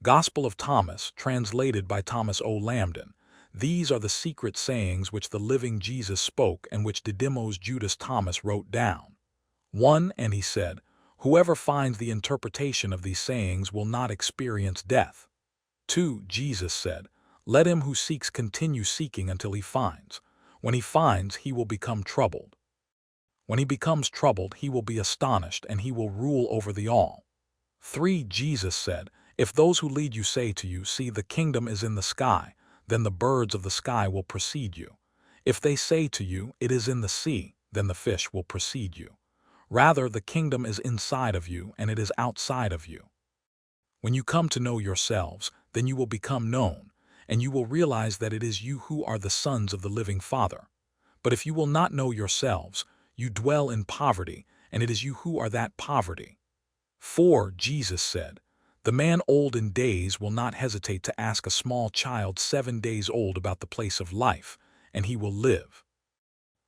Gospel of Thomas, translated by Thomas O. Lambden. These are the secret sayings which the living Jesus spoke and which Didymus Judas Thomas wrote down. 1. And he said, "Whoever finds the interpretation of these sayings will not experience death." 2. Jesus said, "Let him who seeks continue seeking until he finds. When he finds, he will become troubled. When he becomes troubled, he will be astonished, and he will rule over the all." 3. Jesus said, "If those who lead you say to you, 'See, the kingdom is in the sky,' then the birds of the sky will precede you. If they say to you, 'It is in the sea,' then the fish will precede you. Rather, the kingdom is inside of you, and it is outside of you. When you come to know yourselves, then you will become known, and you will realize that it is you who are the sons of the living Father. But if you will not know yourselves, you dwell in poverty, and it is you who are that poverty." 4. Jesus said, "The man old in days will not hesitate to ask a small child 7 days old about the place of life, and he will live.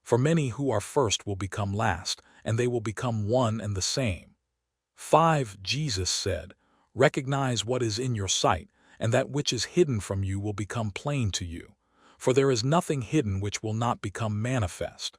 For many who are first will become last, and they will become one and the same." 5. Jesus said, "Recognize what is in your sight, and that which is hidden from you will become plain to you. For there is nothing hidden which will not become manifest."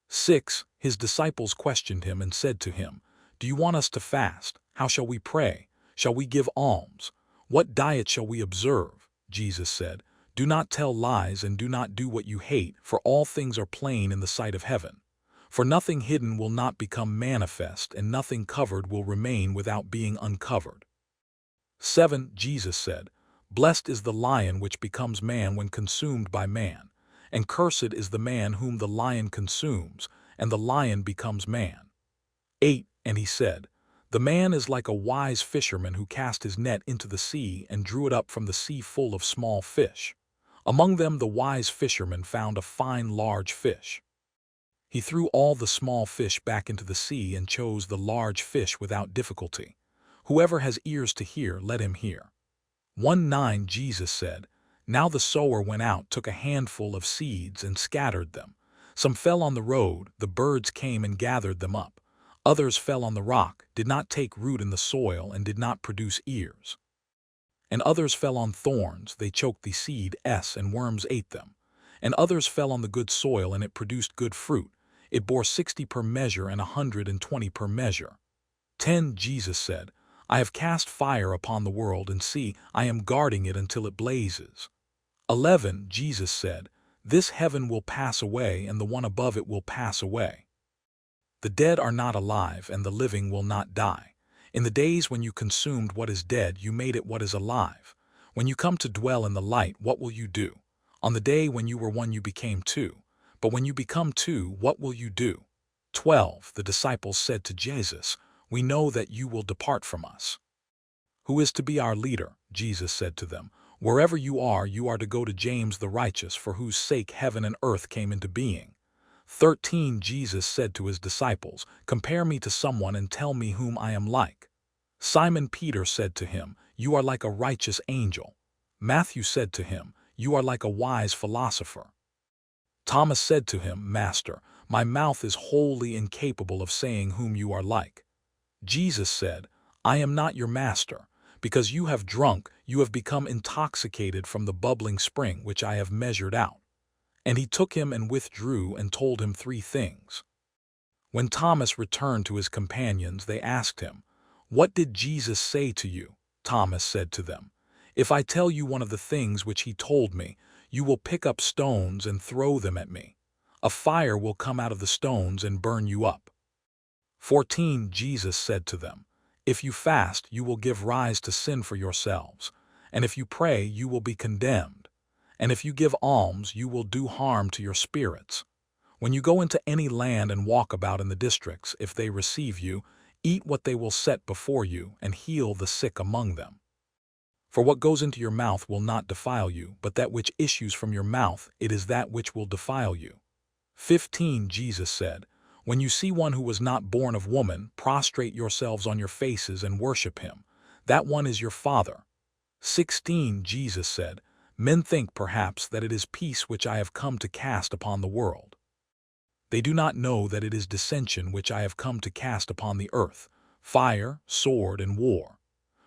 6. His disciples questioned him and said to him, "Do you want us to fast? How shall we pray? Shall we give alms? What diet shall we observe?" Jesus said, "Do not tell lies and do not do what you hate, for all things are plain in the sight of heaven. For nothing hidden will not become manifest, and nothing covered will remain without being uncovered." 7. Jesus said, "Blessed is the lion which becomes man when consumed by man, and cursed is the man whom the lion consumes, and the lion becomes man." 8. And he said, "The man is like a wise fisherman who cast his net into the sea and drew it up from the sea full of small fish. Among them the wise fisherman found a fine large fish. He threw all the small fish back into the sea and chose the large fish without difficulty. Whoever has ears to hear, let him hear." 1:9 Jesus said, "Now the sower went out, took a handful of seeds and scattered them. Some fell on the road, the birds came and gathered them up. Others fell on the rock, did not take root in the soil, and did not produce ears. And others fell on thorns, they choked the seed, and worms ate them. And others fell on the good soil, and it produced good fruit. It bore 60 per measure and 120 per measure." 10. Jesus said, "I have cast fire upon the world, and see, I am guarding it until it blazes." 11. Jesus said, "This heaven will pass away, and the one above it will pass away. The dead are not alive, and the living will not die. In the days when you consumed what is dead, you made it what is alive. When you come to dwell in the light, what will you do? On the day when you were one, you became two. But when you become two, what will you do?" 12. The disciples said to Jesus, "We know that you will depart from us. Who is to be our leader?" Jesus said to them, "Wherever you are to go to James the righteous, for whose sake heaven and earth came into being." 13. Jesus said to his disciples, "Compare me to someone and tell me whom I am like." Simon Peter said to him, "You are like a righteous angel." Matthew said to him, "You are like a wise philosopher." Thomas said to him, "Master, my mouth is wholly incapable of saying whom you are like." Jesus said, "I am not your master. Because you have drunk, you have become intoxicated from the bubbling spring which I have measured out." And he took him and withdrew and told him 3 things. When Thomas returned to his companions, they asked him, "What did Jesus say to you?" Thomas said to them, "If I tell you one of the things which he told me, you will pick up stones and throw them at me. A fire will come out of the stones and burn you up." 14. Jesus said to them, "If you fast, you will give rise to sin for yourselves. And if you pray, you will be condemned. And if you give alms, you will do harm to your spirits. When you go into any land and walk about in the districts, if they receive you, eat what they will set before you, and heal the sick among them. For what goes into your mouth will not defile you, but that which issues from your mouth, it is that which will defile you." 15. Jesus said, "When you see one who was not born of woman, prostrate yourselves on your faces and worship him. That one is your Father." 16. Jesus said, "Men think perhaps that it is peace which I have come to cast upon the world. They do not know that it is dissension which I have come to cast upon the earth, fire, sword, and war.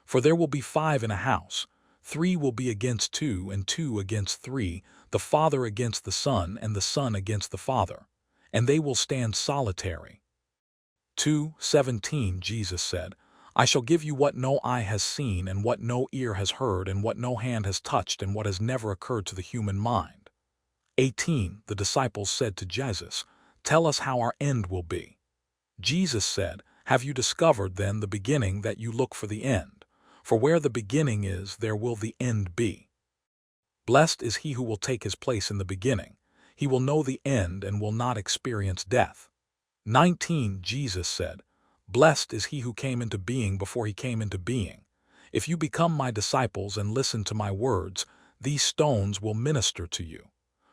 For there will be 5 in a house, 3 will be against 2, and 2 against 3, the father against the son, and the son against the father, and they will stand solitary. 2:17 Jesus said, I shall give you what no eye has seen, and what no ear has heard, and what no hand has touched, and what has never occurred to the human mind. 18 The disciples said to Jesus, Tell us how our end will be. Jesus said, Have you discovered then the beginning, that you look for the end? For where the beginning is, there will the end be. Blessed is he who will take his place in the beginning. He will know the end and will not experience death. 19 Jesus said, Blessed is he who came into being before he came into being. If you become my disciples and listen to my words, these stones will minister to you.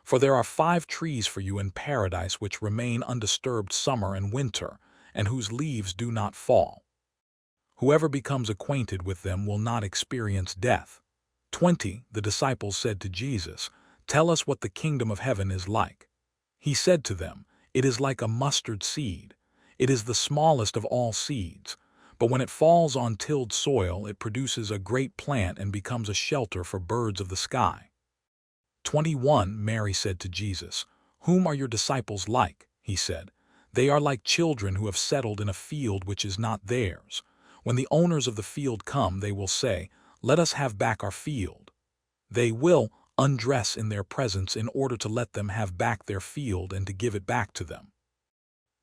For there are 5 trees for you in paradise which remain undisturbed summer and winter, and whose leaves do not fall. Whoever becomes acquainted with them will not experience death. 20 The disciples said to Jesus, Tell us what the kingdom of heaven is like. He said to them, It is like a mustard seed. It is the smallest of all seeds, but when it falls on tilled soil, it produces a great plant and becomes a shelter for birds of the sky. 21 Mary said to Jesus, Whom are your disciples like? He said, They are like children who have settled in a field which is not theirs. When the owners of the field come, they will say, Let us have back our field. They will undress in their presence in order to let them have back their field and to give it back to them.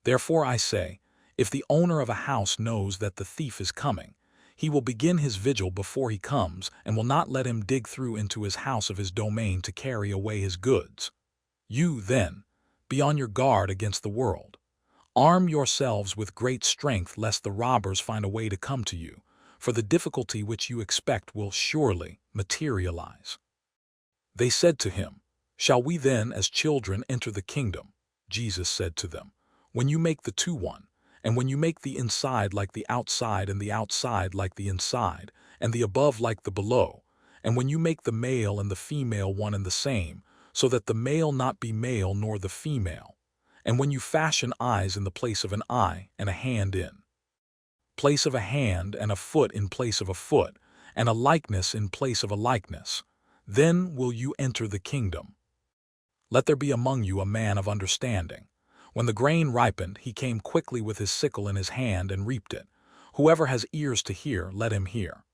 Therefore I say, if the owner of a house knows that the thief is coming, he will begin his vigil before he comes and will not let him dig through into his house of his domain to carry away his goods. You, then, be on your guard against the world. Arm yourselves with great strength lest the robbers find a way to come to you, for the difficulty which you expect will surely materialize. They said to him, Shall we then as children enter the kingdom? Jesus said to them, When you make the 2 one, and when you make the inside like the outside, and the outside like the inside, and the above like the below, and when you make the male and the female one and the same, so that the male not be male nor the female, and when you fashion eyes in the place of an eye, and a hand in place of a hand, and a foot in place of a foot, and a likeness in place of a likeness, then will you enter the kingdom. Let there be among you a man of understanding. When the grain ripened, he came quickly with his sickle in his hand and reaped it. Whoever has ears to hear, let him hear.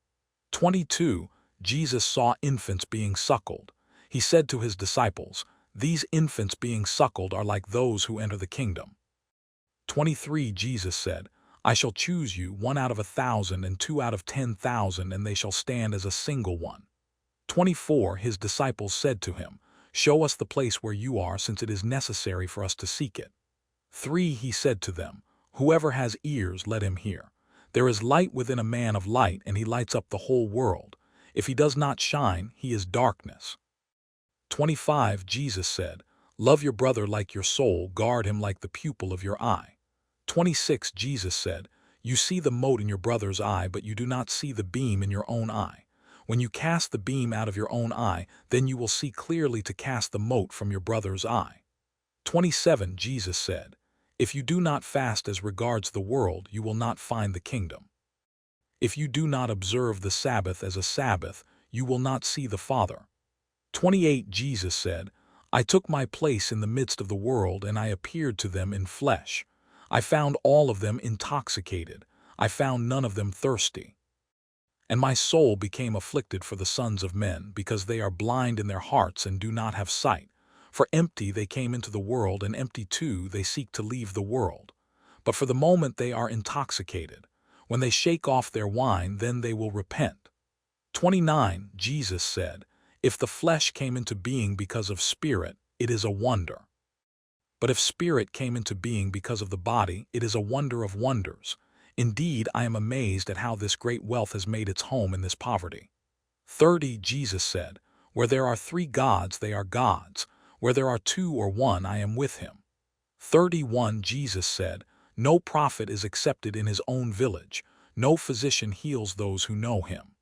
22 Jesus saw infants being suckled. He said to his disciples, These infants being suckled are like those who enter the kingdom. 23 Jesus said, I shall choose you 1 out of 1,000 and 2 out of 10,000, and they shall stand as a single one. 24 His disciples said to him, Show us the place where you are, since it is necessary for us to seek it. 3 He said to them, Whoever has ears, let him hear. There is light within a man of light, and he lights up the whole world. If he does not shine, he is darkness. 25 Jesus said, Love your brother like your soul, guard him like the pupil of your eye. 26 Jesus said, You see the mote in your brother's eye, but you do not see the beam in your own eye. When you cast the beam out of your own eye, then you will see clearly to cast the mote from your brother's eye. 27 Jesus said, If you do not fast as regards the world, you will not find the kingdom. If you do not observe the Sabbath as a Sabbath, you will not see the Father. 28 Jesus said, I took my place in the midst of the world, and I appeared to them in flesh. I found all of them intoxicated. I found none of them thirsty. And my soul became afflicted for the sons of men, because they are blind in their hearts and do not have sight. For empty they came into the world, and empty too they seek to leave the world. But for the moment they are intoxicated. When they shake off their wine, then they will repent. 29 Jesus said, If the flesh came into being because of spirit, it is a wonder. But if spirit came into being because of the body, it is a wonder of wonders. Indeed, I am amazed at how this great wealth has made its home in this poverty. 30 Jesus said, Where there are 3 gods, they are gods. Where there are 2 or 1, I am with him. 31 Jesus said, No prophet is accepted in his own village. No physician heals those who know him.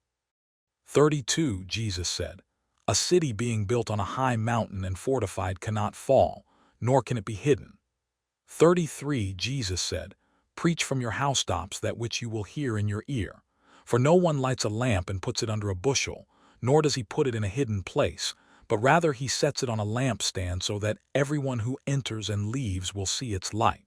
32 Jesus said, A city being built on a high mountain and fortified cannot fall, nor can it be hidden. 33 Jesus said, Preach from your housetops that which you will hear in your ear. For no one lights a lamp and puts it under a bushel, nor does he put it in a hidden place, but rather he sets it on a lampstand so that everyone who enters and leaves will see its light.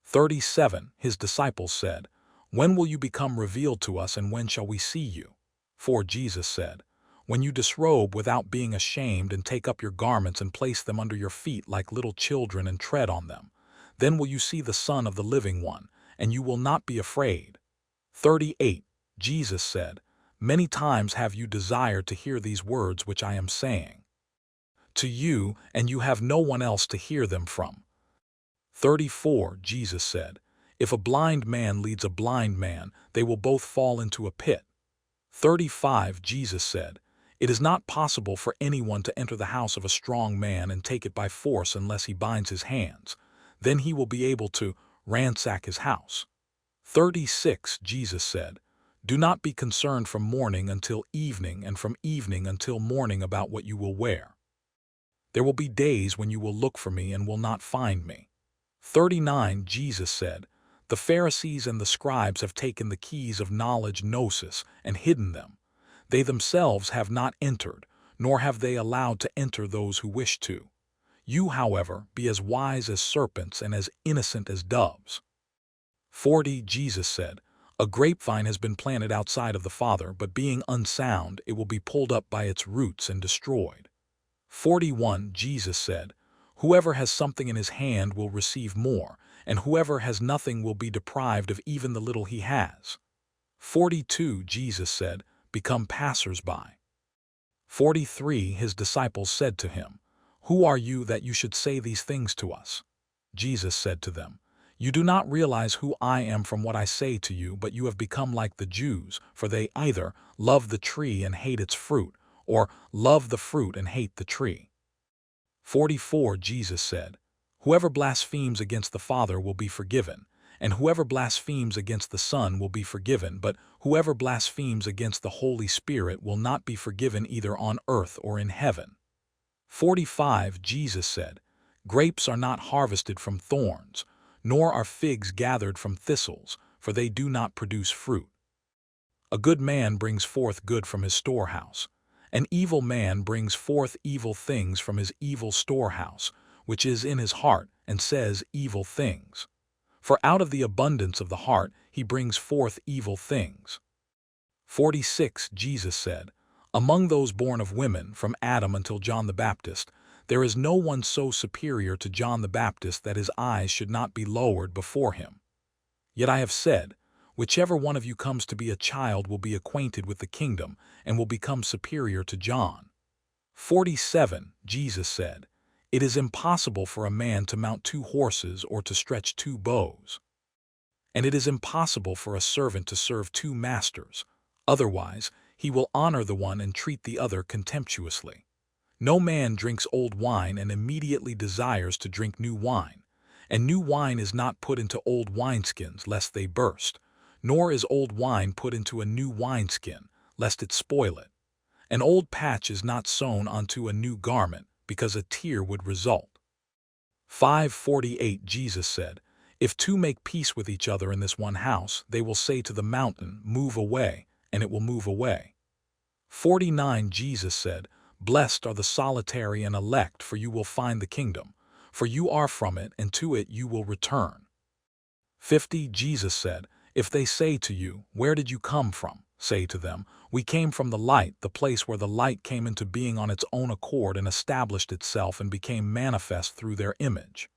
37. His disciples said, "When will you become revealed to us, and when shall we see you?" For Jesus said, "When you disrobe without being ashamed and take up your garments and place them under your feet like little children and tread on them, then will you see the Son of the Living One, and you will not be afraid." 38. Jesus said, "Many times have you desired to hear these words which I am saying to you, and you have no one else to hear them from." 34. Jesus said, "If a blind man leads a blind man, they will both fall into a pit." 35. Jesus said, "It is not possible for anyone to enter the house of a strong man and take it by force unless he binds his hands. Then he will be able to ransack his house." 36. Jesus said, "Do not be concerned from morning until evening and from evening until morning about what you will wear. There will be days when you will look for me and will not find me." 39. Jesus said, "The Pharisees and the scribes have taken the keys of knowledge gnosis and hidden them. They themselves have not entered, nor have they allowed to enter those who wish to. You, however, be as wise as serpents and as innocent as doves." 40. Jesus said, "A grapevine has been planted outside of the Father, but being unsound, it will be pulled up by its roots and destroyed." 41. Jesus said, "Whoever has something in his hand will receive more, and whoever has nothing will be deprived of even the little he has." 42. Jesus said, "Become passers-by." 43. His disciples said to him, "Who are you that you should say these things to us?" Jesus said to them, "You do not realize who I am from what I say to you, but you have become like the Jews, for they either love the tree and hate its fruit, or love the fruit and hate the tree." 44. Jesus said, "Whoever blasphemes against the Father will be forgiven, and whoever blasphemes against the Son will be forgiven, but whoever blasphemes against the Holy Spirit will not be forgiven either on earth or in heaven." 45. Jesus said, "Grapes are not harvested from thorns, nor are figs gathered from thistles, for they do not produce fruit. A good man brings forth good from his storehouse. An evil man brings forth evil things from his evil storehouse, which is in his heart, and says evil things. For out of the abundance of the heart he brings forth evil things." 46. Jesus said, "Among those born of women, from Adam until John the Baptist, there is no one so superior to John the Baptist that his eyes should not be lowered before him. Yet I have said, whichever one of you comes to be a child will be acquainted with the kingdom and will become superior to John." 47. Jesus said, "It is impossible for a man to mount 2 horses or to stretch 2 bows. And it is impossible for a servant to serve 2 masters. Otherwise, he will honor the one and treat the other contemptuously. No man drinks old wine and immediately desires to drink new wine, and new wine is not put into old wineskins lest they burst, nor is old wine put into a new wineskin lest it spoil it. An old patch is not sewn onto a new garment, because a tear would result." 5:48. Jesus said, "If 2 make peace with each other in this one house, they will say to the mountain, 'Move away,' and it will move away." 49. Jesus said, "Blessed are the solitary and elect, for you will find the kingdom. For you are from it, and to it you will return." 50. Jesus said, "If they say to you, 'Where did you come from?' say to them, 'We came from the light,' the place where the light came into being on its own accord and established itself and became manifest through their image.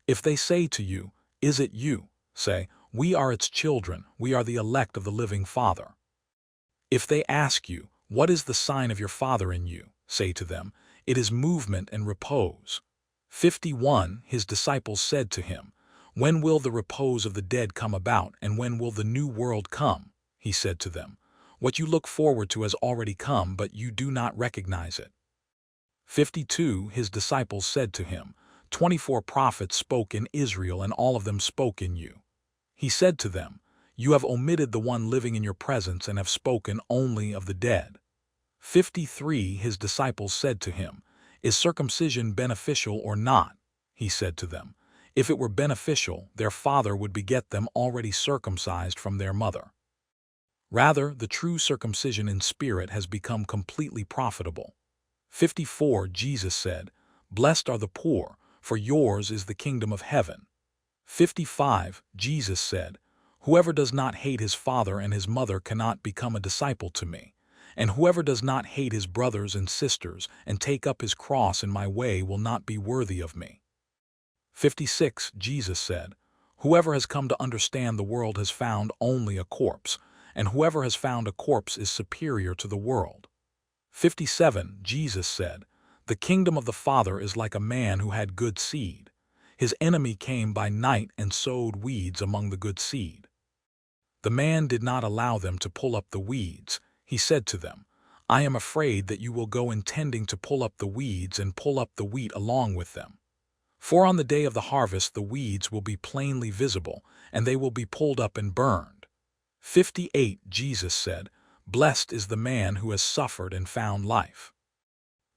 If they say to you, 'Is it you?' say, 'We are its children, we are the elect of the living Father.' If they ask you, 'What is the sign of your Father in you?' say to them, 'It is movement and repose.'" 51. His disciples said to him, "When will the repose of the dead come about, and when will the new world come?" He said to them, "What you look forward to has already come, but you do not recognize it." 52. His disciples said to him, 24 prophets spoke in Israel, and all of them spoke in you." He said to them, "You have omitted the one living in your presence and have spoken only of the dead." 53. His disciples said to him, "Is circumcision beneficial or not?" He said to them, "If it were beneficial, their father would beget them already circumcised from their mother." Rather, the true circumcision in spirit has become completely profitable. 54. Jesus said, "Blessed are the poor, for yours is the kingdom of heaven." 55. Jesus said, "Whoever does not hate his father and his mother cannot become a disciple to me. And whoever does not hate his brothers and sisters and take up his cross in my way will not be worthy of me." 56. Jesus said, "Whoever has come to understand the world has found only a corpse, and whoever has found a corpse is superior to the world." 57. Jesus said, "The kingdom of the Father is like a man who had good seed. His enemy came by night and sowed weeds among the good seed. The man did not allow them to pull up the weeds. He said to them, 'I am afraid that you will go intending to pull up the weeds and pull up the wheat along with them. For on the day of the harvest the weeds will be plainly visible, and they will be pulled up and burned.'" 58. Jesus said, "Blessed is the man who has suffered and found life."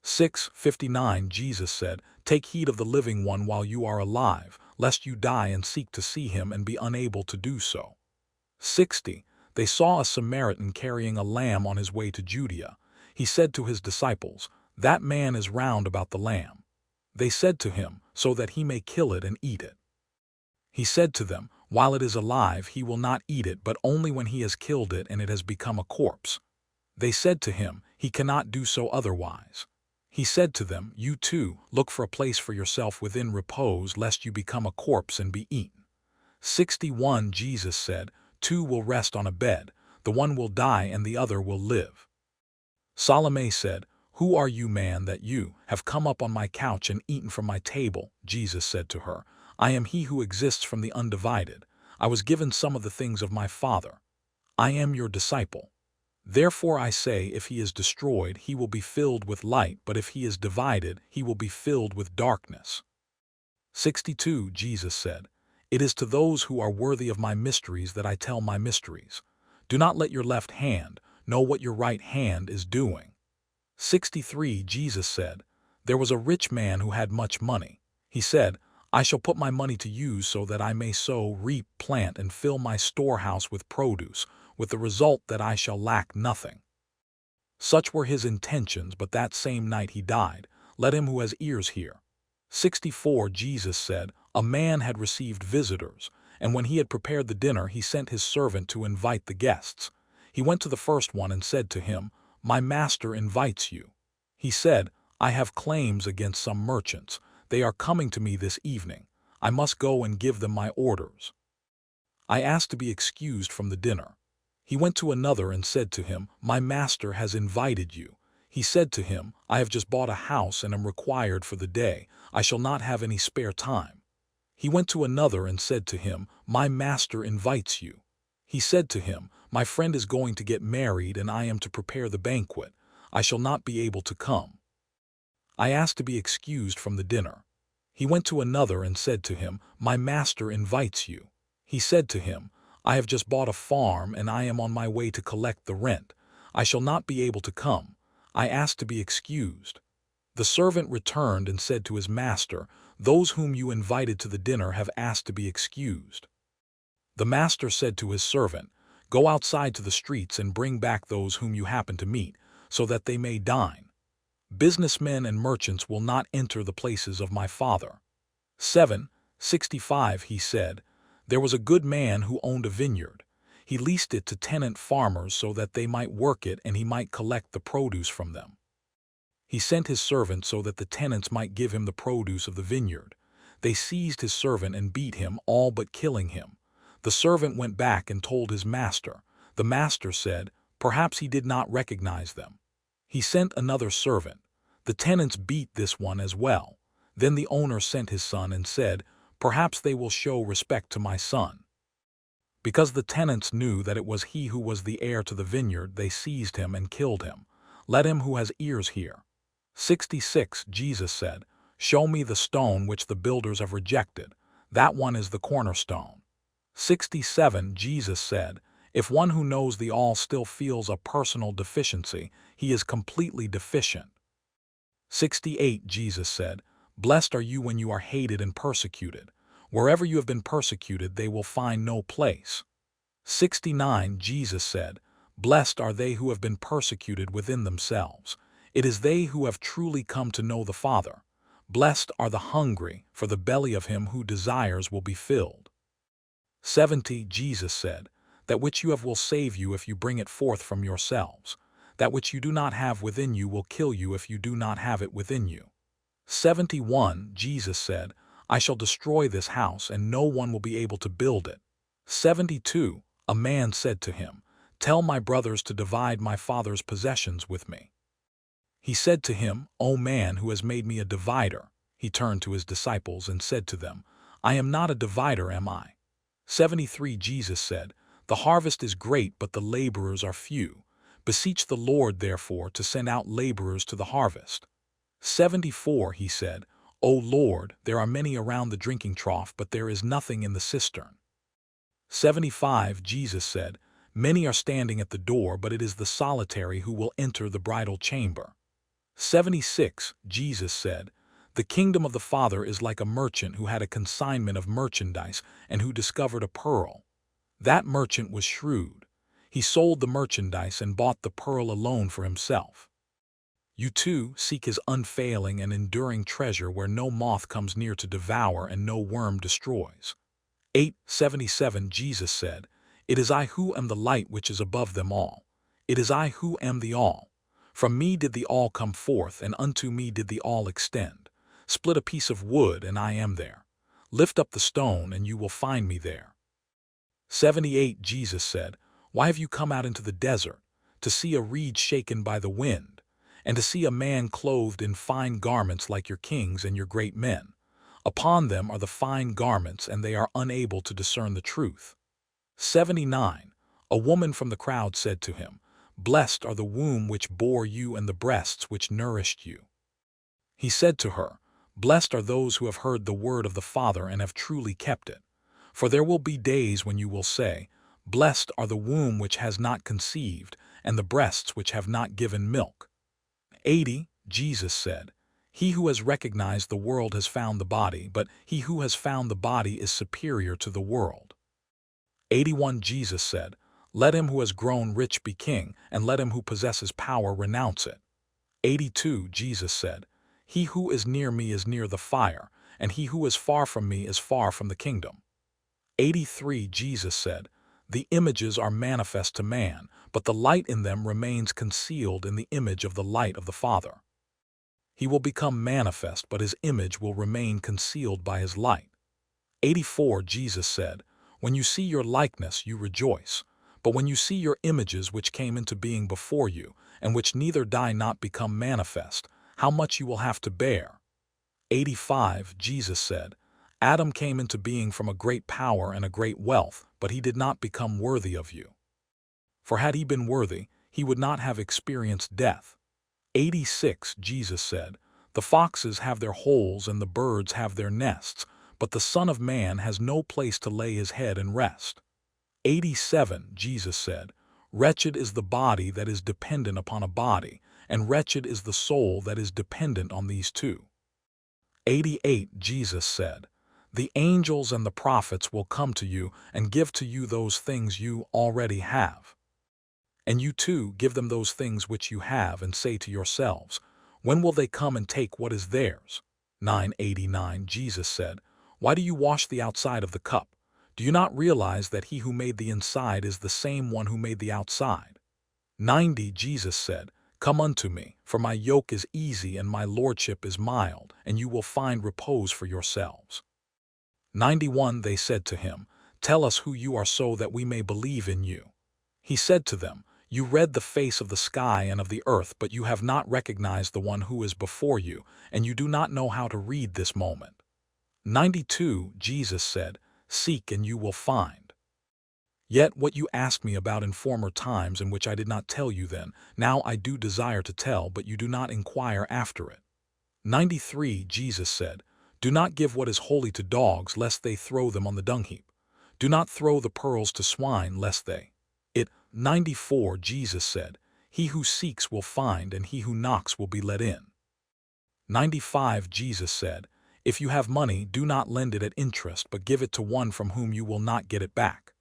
6:59 Jesus said, "Take heed of the living one while you are alive, lest you die and seek to see him and be unable to do so." 60. They saw a Samaritan carrying a lamb on his way to Judea. He said to his disciples, "That man is round about the lamb." They said to him, "So that he may kill it and eat it." He said to them, "While it is alive he will not eat it, but only when he has killed it and it has become a corpse." They said to him, "He cannot do so otherwise." He said to them, "You too, look for a place for yourself within repose, lest you become a corpse and be eaten." 61. Jesus said, "Two will rest on a bed, the one will die and the other will live." Salome said, "Who are you, man, that you have come up on my couch and eaten from my table?" Jesus said to her, "I am he who exists from the undivided. I was given some of the things of my Father. I am your disciple. Therefore I say, if he is destroyed, he will be filled with light, but if he is divided, he will be filled with darkness." 62. Jesus said, "It is to those who are worthy of my mysteries that I tell my mysteries. Do not let your left hand know what your right hand is doing." 63. Jesus said, "There was a rich man who had much money. He said, 'I shall put my money to use so that I may sow, reap, plant, and fill my storehouse with produce, with the result that I shall lack nothing.' Such were his intentions, but that same night he died. Let him who has ears hear." 64. Jesus said, "A man had received visitors, and when he had prepared the dinner, he sent his servant to invite the guests. He went to the first one and said to him, 'My master invites you.' He said, 'I have claims against some merchants. They are coming to me this evening. I must go and give them my orders. I ask to be excused from the dinner.' He went to another and said to him, 'My master has invited you.' He said to him, 'I have just bought a house and am required for the day. I shall not have any spare time.' He went to another and said to him, 'My master invites you.' He said to him, 'My friend is going to get married and I am to prepare the banquet. I shall not be able to come. I ask to be excused from the dinner.' He went to another and said to him, 'My master invites you.' He said to him, 'I have just bought a farm and I am on my way to collect the rent. I shall not be able to come. I ask to be excused.' The servant returned and said to his master, 'Those whom you invited to the dinner have asked to be excused.' The master said to his servant, 'Go outside to the streets and bring back those whom you happen to meet, so that they may dine. Businessmen and merchants will not enter the places of my Father.'" 7:65 He said, "There was a good man who owned a vineyard. He leased it to tenant farmers so that they might work it and he might collect the produce from them. He sent his servant so that the tenants might give him the produce of the vineyard. They seized his servant and beat him, all but killing him. The servant went back and told his master. The master said, 'Perhaps he did not recognize them.' He sent another servant. The tenants beat this one as well. Then the owner sent his son and said, 'Perhaps they will show respect to my son.' Because the tenants knew that it was he who was the heir to the vineyard, they seized him and killed him. Let him who has ears hear." 66 Jesus said, "Show me the stone which the builders have rejected. That one is the cornerstone." 67 Jesus said, "If one who knows the all still feels a personal deficiency, he is completely deficient." 68 Jesus said, "Blessed are you when you are hated and persecuted. Wherever you have been persecuted, they will find no place." 69 Jesus said, Blessed are they who have been persecuted within themselves. It is they who have truly come to know the Father. Blessed are the hungry, for the belly of him who desires will be filled. 70 Jesus said, That which you have will save you if you bring it forth from yourselves. That which you do not have within you will kill you if you do not have it within you. 71 Jesus said, I shall destroy this house, and no one will be able to build it. 72 A man said to him, Tell my brothers to divide my father's possessions with me. He said to him, O man who has made me a divider. He turned to his disciples and said to them, I am not a divider, am I? 73 Jesus said, The harvest is great, but the laborers are few. Beseech the Lord, therefore, to send out laborers to the harvest. 74 He said, O Lord, there are many around the drinking trough, but there is nothing in the cistern. 75 Jesus said, Many are standing at the door, but it is the solitary who will enter the bridal chamber. 76 Jesus said, The kingdom of the Father is like a merchant who had a consignment of merchandise and who discovered a pearl. That merchant was shrewd. He sold the merchandise and bought the pearl alone for himself. You too seek his unfailing and enduring treasure where no moth comes near to devour and no worm destroys. 8:77 Jesus said, It is I who am the light which is above them all. It is I who am the all. From me did the all come forth, and unto me did the all extend. Split a piece of wood, and I am there. Lift up the stone, and you will find me there. 78 Jesus said, Why have you come out into the desert? To see a reed shaken by the wind, and to see a man clothed in fine garments like your kings and your great men. Upon them are the fine garments, and they are unable to discern the truth. 79 A woman from the crowd said to him, Blessed are the womb which bore you and the breasts which nourished you. He said to her, Blessed are those who have heard the word of the Father and have truly kept it. For there will be days when you will say, Blessed are the womb which has not conceived, and the breasts which have not given milk. 80 Jesus said, He who has recognized the world has found the body, but he who has found the body is superior to the world. 81 Jesus said, Let him who has grown rich be king, and let him who possesses power renounce it. 82 Jesus said, He who is near me is near the fire, and he who is far from me is far from the kingdom. 83 Jesus said, The images are manifest to man, but the light in them remains concealed in the image of the light of the Father. He will become manifest, but his image will remain concealed by his light. 84 Jesus said, When you see your likeness, you rejoice. But when you see your images which came into being before you, and which neither die not become manifest, how much you will have to bear. 85 Jesus said, Adam came into being from a great power and a great wealth, but he did not become worthy of you. For had he been worthy, he would not have experienced death. 86 Jesus said, The foxes have their holes and the birds have their nests, but the Son of Man has no place to lay his head and rest. 87 Jesus said, Wretched is the body that is dependent upon a body, and wretched is the soul that is dependent on these two. 88 Jesus said, The angels and the prophets will come to you and give to you those things you already have. And you too give them those things which you have, and say to yourselves, When will they come and take what is theirs? 989 Jesus said, Why do you wash the outside of the cup? Do you not realize that he who made the inside is the same one who made the outside? 90 Jesus said, Come unto me, for my yoke is easy and my lordship is mild, and you will find repose for yourselves. 91 They said to him, Tell us who you are so that we may believe in you. He said to them, You read the face of the sky and of the earth, but you have not recognized the one who is before you, and you do not know how to read this moment. 92 Jesus said, Seek and you will find. Yet what you asked me about in former times, in which I did not tell you then, now I do desire to tell, but you do not inquire after it. 93 Jesus said, Do not give what is holy to dogs, lest they throw them on the dung heap. Do not throw the pearls to swine, lest they. 94 Jesus said, He who seeks will find, and he who knocks will be let in. 95 Jesus said, If you have money, do not lend it at interest, but give it to one from whom you will not get it back.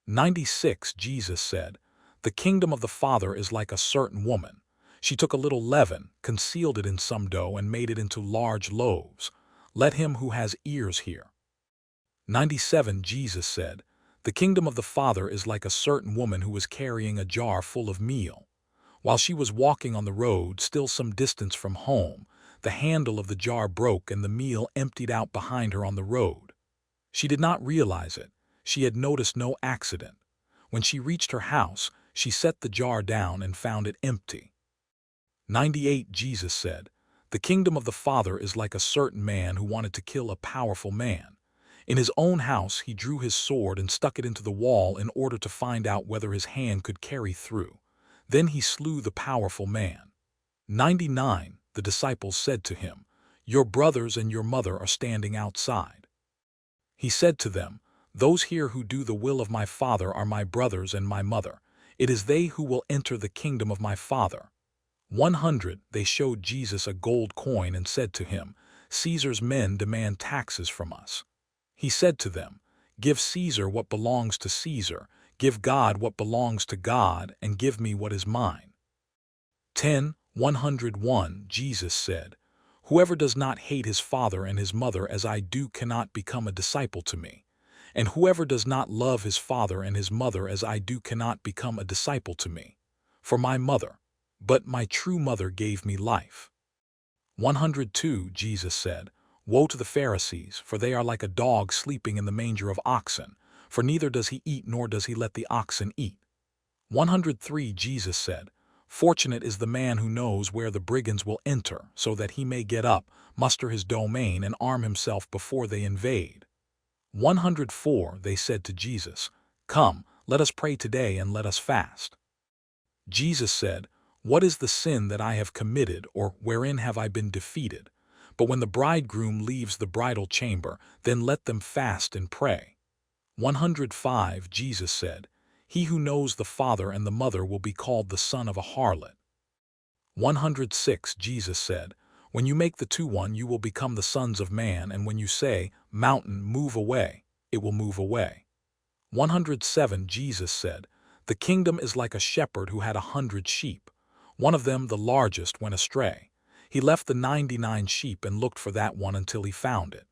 96 Jesus said, The kingdom of the Father is like a certain woman. She took a little leaven, concealed it in some dough, and made it into large loaves. Let him who has ears hear. 97. Jesus said, "The kingdom of the Father is like a certain woman who was carrying a jar full of meal. While she was walking on the road, still some distance from home, the handle of the jar broke and the meal emptied out behind her on the road. She did not realize it. She had noticed no accident. When she reached her house, she set the jar down and found it empty." 98. Jesus said, "The kingdom of the Father is like a certain man who wanted to kill a powerful man. In his own house he drew his sword and stuck it into the wall in order to find out whether his hand could carry through. Then he slew the powerful man." 99. The disciples said to him, "Your brothers and your mother are standing outside." He said to them, "Those here who do the will of my Father are my brothers and my mother. It is they who will enter the kingdom of my Father." 100. They showed Jesus a gold coin and said to him, "Caesar's men demand taxes from us." He said to them, "Give Caesar what belongs to Caesar, give God what belongs to God, and give me what is mine." 10. 101. Jesus said, "Whoever does not hate his father and his mother as I do cannot become a disciple to me. And whoever does not love his father and his mother as I do cannot become a disciple to me. For my mother, but my true mother gave me life." 102. Jesus said, "Woe to the Pharisees, for they are like a dog sleeping in the manger of oxen, for neither does he eat nor does he let the oxen eat." 103. Jesus said, "Fortunate is the man who knows where the brigands will enter, so that he may get up, muster his domain, and arm himself before they invade." 104. They said to Jesus, "Come, let us pray today and let us fast." Jesus said, "What is the sin that I have committed, or wherein have I been defeated? But when the bridegroom leaves the bridal chamber, then let them fast and pray." 105. Jesus said, "He who knows the father and the mother will be called the son of a harlot." 106. Jesus said, "When you make the two one, you will become the sons of man, and when you say, 'Mountain, move away,' it will move away." 107. Jesus said, "The kingdom is like a shepherd who had 100 sheep. One of them, the largest, went astray. He left the 99 sheep and looked for that one until he found it.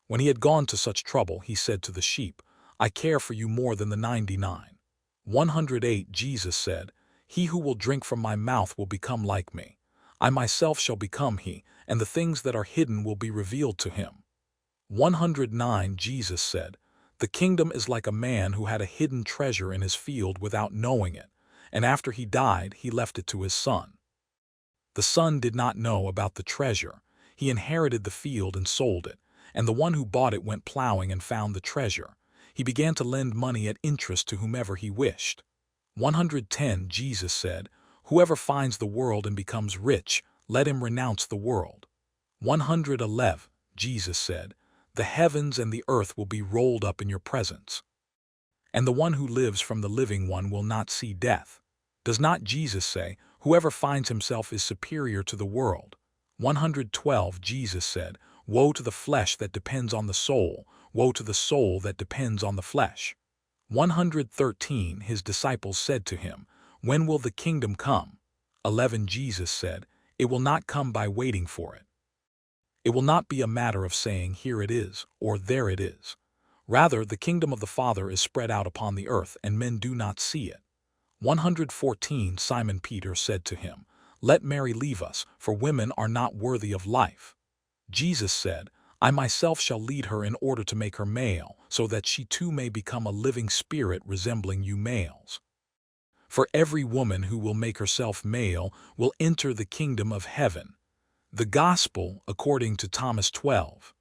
When he had gone to such trouble, he said to the sheep, 'I care for you more than the 99. 108. Jesus said, "He who will drink from my mouth will become like me. I myself shall become he, and the things that are hidden will be revealed to him." 109. Jesus said, "The kingdom is like a man who had a hidden treasure in his field without knowing it, and after he died, he left it to his son. The son did not know about the treasure. He inherited the field and sold it, and the one who bought it went plowing and found the treasure. He began to lend money at interest to whomever he wished." 110. Jesus said, "Whoever finds the world and becomes rich, let him renounce the world." 111. Jesus said, "The heavens and the earth will be rolled up in your presence, and the one who lives from the living one will not see death." Does not Jesus say, "Whoever finds himself is superior to the world"? 112. Jesus said, "Woe to the flesh that depends on the soul, woe to the soul that depends on the flesh." 113. His disciples said to him, "When will the kingdom come?" 11. Jesus said, "It will not come by waiting for it. It will not be a matter of saying, 'Here it is,' or 'There it is.' Rather, the kingdom of the Father is spread out upon the earth, and men do not see it." 114. Simon Peter said to him, "Let Mary leave us, for women are not worthy of life." Jesus said, "I myself shall lead her in order to make her male, so that she too may become a living spirit resembling you males. For every woman who will make herself male will enter the kingdom of heaven." The Gospel according to Thomas 12.